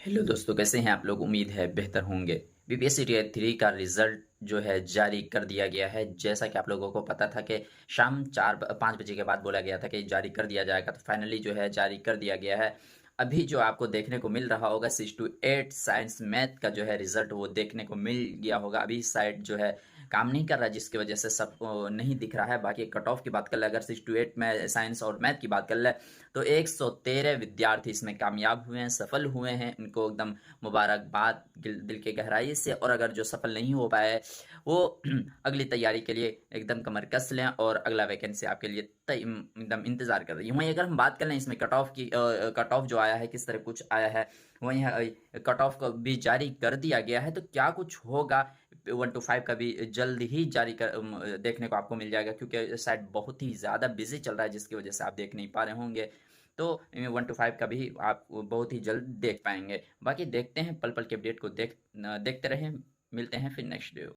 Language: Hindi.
हेलो दोस्तों, कैसे हैं आप लोग? उम्मीद है बेहतर होंगे। बीपीएससी टियर 3 का रिजल्ट जो है जारी कर दिया गया है। जैसा कि आप लोगों को पता था कि शाम 5 बजे के बाद बोला गया था कि जारी कर दिया जाएगा, तो फाइनली जो है जारी कर दिया गया है। अभी जो आपको देखने को मिल रहा होगा 6 टू 8 साइंस मैथ का जो है रिजल्ट वो देखने को मिल गया होगा। अभी साइट जो है काम नहीं कर रहा, जिसकी वजह से सबको नहीं दिख रहा है। बाकी कट ऑफ की बात कर ले, अगर 6 टू 8 में साइंस और मैथ की बात कर ले, तो 113 विद्यार्थी इसमें कामयाब हुए हैं, सफल हुए हैं। इनको एकदम मुबारकबाद दिल के गहराई से। और अगर जो सफल नहीं हो पाए, वो अगली तैयारी के लिए एकदम कमर कस लें, और अगला वैकेंसी आपके लिए एकदम इंतजार कर रही है। वहीं अगर हम बात कर लें इसमें कट ऑफ की, कट ऑफ जो आया है किस तरह कुछ आया है, वहीं कट ऑफ को भी जारी कर दिया गया है। तो क्या कुछ होगा, 1 to 5 का भी जल्द ही जारी कर देखने को आपको मिल जाएगा, क्योंकि साइट बहुत ही ज़्यादा बिजी चल रहा है, जिसकी वजह से आप देख नहीं पा रहे होंगे। तो 1 to 5 का भी आप बहुत ही जल्द देख पाएंगे। बाकी देखते हैं, पल पल के अपडेट को देखते रहें। मिलते हैं फिर नेक्स्ट वीडियो।